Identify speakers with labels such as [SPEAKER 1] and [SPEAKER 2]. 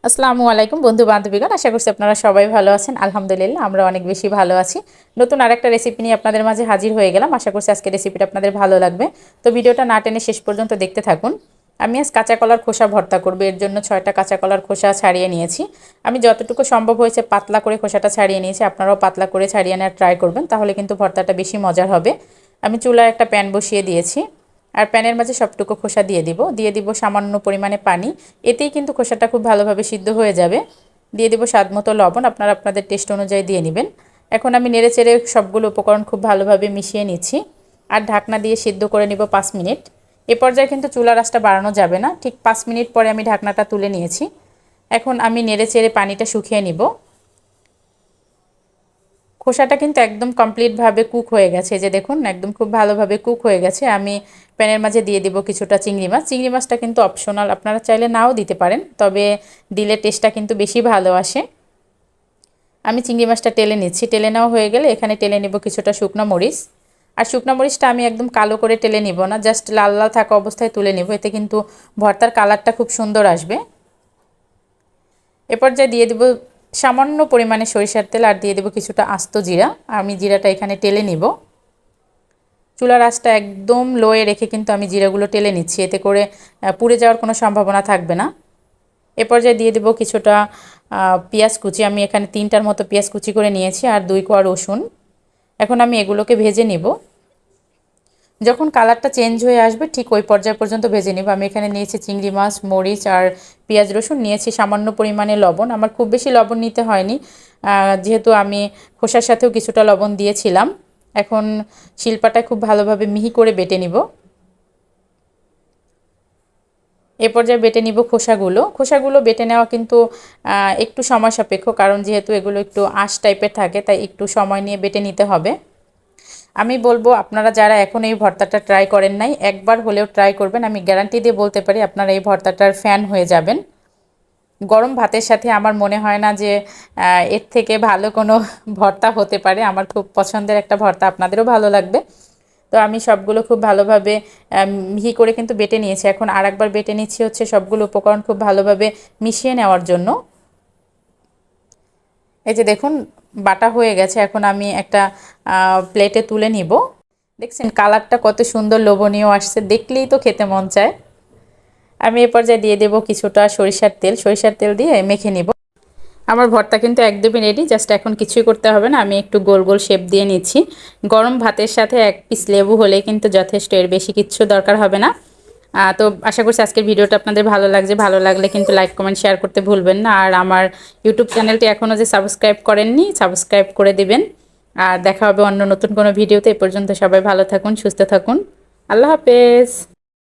[SPEAKER 1] আসসালামু আলাইকুম বন্ধু বান্ধবীগণ, আশা করছি আপনারা সবাই ভালো আছেন। আলহামদুলিল্লাহ আমরা অনেক বেশি ভালো আছি। নতুন আরেকটা রেসিপি নিয়ে আপনাদের মাঝে হাজির হয়ে গেলাম। আশা করছি আজকের রেসিপিটা আপনাদের ভালো লাগবে। তো ভিডিওটা না টেনে শেষ পর্যন্ত দেখতে থাকুন। আমি আজ কাঁচা কলার খোসা ভর্তা করব। এর জন্য 6টা কাঁচা কলার খোসা ছাড়িয়ে নিয়েছি। আমি যতটুকু সম্ভব হয়েছে পাতলা করে খোসাটা ছাড়িয়ে নিয়েছি। আপনারাও পাতলা করে ছাড়িয়ে নেওয়ার ট্রাই করবেন, তাহলে কিন্তু ভর্তাটা বেশি মজার হবে। আমি চুলায় একটা প্যান বসিয়ে দিয়েছি, আর প্যানের মাঝে সবটুকু খোসা দিয়ে দিব সামান্য পরিমাণে পানি। এতেই কিন্তু খোসাটা খুব ভালোভাবে সিদ্ধ হয়ে যাবে। দিয়ে দিব স্বাদ মতো লবণ, আপনারা আপনাদের টেস্ট অনুযায়ী দিয়ে নেবেন। এখন আমি নেড়েচেড়ে সবগুলো উপকরণ খুব ভালোভাবে মিশিয়ে নিচ্ছি, আর ঢাকনা দিয়ে সিদ্ধ করে নিব 5 মিনিট। এ পর্যায়ে কিন্তু চুলার আঁচটা বাড়ানো যাবে না। ঠিক 5 মিনিট পরে আমি ঢাকনাটা তুলে নিয়েছি। এখন আমি নেড়েচেড়ে পানিটা শুকিয়ে নিব। খোসাটা কিন্তু একদম কমপ্লিটভাবে কুক হয়ে গেছে, যে দেখুন একদম খুব ভালোভাবে কুক হয়ে গেছে। আমি প্যানের মাঝে দিয়ে দিব কিছুটা চিংড়ি মাছ। চিংড়ি মাছটা কিন্তু অপশনাল, আপনারা চাইলে নাও দিতে পারেন, তবে দিলে টেস্টটা কিন্তু বেশি ভালো আসে। আমি চিংড়ি মাছটা টেলে নিচ্ছি। টেলে নেওয়া হয়ে গেলে এখানে টেলে নেব কিছুটা শুকনো মরিচ। আর শুকনো মরিচটা আমি একদম কালো করে টেলে নিব না, জাস্ট লাল লাল থাকা অবস্থায় তুলে নেব। এতে কিন্তু ভর্তার কালারটা খুব সুন্দর আসবে। এরপর যা দিয়ে দেব সামান্য পরিমাণে সরিষার তেল, আর দিয়ে দেব কিছুটা আস্ত জিরা। আমি জিরাটা এখানে টেলে নিব। চুলার আঁচটা একদম লোয়ে রেখে কিন্তু আমি জিরাগুলো টেলে নিচ্ছি, এতে করে পুড়ে যাওয়ার কোনো সম্ভাবনা থাকবে না। এ পর্যায়ে দিয়ে দেব কিছুটা পেঁয়াজ কুচি। আমি এখানে 3টার মতো পেঁয়াজ কুচি করে নিয়েছি, আর 2 কোয়া রসুন। এখন আমি এগুলোকে ভেজে নিব। যখন কালারটা চেঞ্জ হয়ে আসবে ঠিক ওই পর্যায় পর্যন্ত ভেজে নিব। আমি এখানে নিয়েছি চিংড়ি মাছ, মরিচ আর পেঁয়াজ রসুন, নিয়েছি সামান্য পরিমাণে লবণ। আমার খুব বেশি লবণ নিতে হয়নি, যেহেতু আমি খোসার সাথেও কিছুটা লবণ দিয়েছিলাম। এখন শিলপাটায় খুব ভালোভাবে মিহি করে বেটে নিব। এ পর্যায়ে বেটে নিব খোসাগুলো বেটে নেওয়া কিন্তু একটু সময় সাপেক্ষ, কারণ যেহেতু এগুলো একটু আঁশ টাইপের থাকে, তাই একটু সময় নিয়ে বেটে নিতে হবে। আমি বলবো আপনারা যারা এখন এই ভর্তাটা ট্রাই করেন নাই, একবার হলেও ট্রাই করবেন। আমি গ্যারান্টি দিয়ে বলতে পারি আপনারা এই ভর্তাটার ফ্যান হয়ে যাবেন। গরম ভাতের সাথে আমার মনে হয় না যে এর থেকে ভালো কোনো ভর্তা হতে পারে। আমার খুব পছন্দের একটা ভর্তা, আপনাদেরও ভালো লাগবে। তো আমি সবগুলো খুব ভালোভাবে মিহি করে কিন্তু বেটে নিয়েছি। এখন আরেকবার বেটে নিচ্ছি হচ্ছে সবগুলো উপকরণ খুব ভালোভাবে মিশিয়ে নেওয়ার জন্য। এই যে দেখুন বাটা হয়ে গেছে। এখন আমি একটা প্লেটে তুলে নিব। দেখছেন কালারটা কত সুন্দর লোভনীয় আসছে, দেখলেই তো খেতে মন চায়। আমি এ পর্যায়ে দিয়ে দেব কিছুটা সরিষার তেল দিয়ে মেখে নিব। আমার ভর্তা কিন্তু একদমই রেডি। জাস্ট এখন কিছুই করতে হবে না, আমি একটু গোল গোল শেপ দিয়ে নিচ্ছি। গরম ভাতের সাথে 1 পিস লেবু হলে কিন্তু যথেষ্ট, এর বেশি কিচ্ছু দরকার হবে না। তো আশা করছি আজকের ভিডিওটা আপনাদের ভালো লাগছে। ভালো লাগলে কিন্তু লাইক কমেন্ট শেয়ার করতে ভুলবেন না। আর আমার ইউটিউব চ্যানেলটি এখনও যে সাবস্ক্রাইব করেননি, সাবস্ক্রাইব করে দিবেন। আর দেখা হবে অন্য নতুন কোনো ভিডিওতে। এ পর্যন্ত সবাই ভালো থাকুন, সুস্থ থাকুন। আল্লাহ হাফেজ।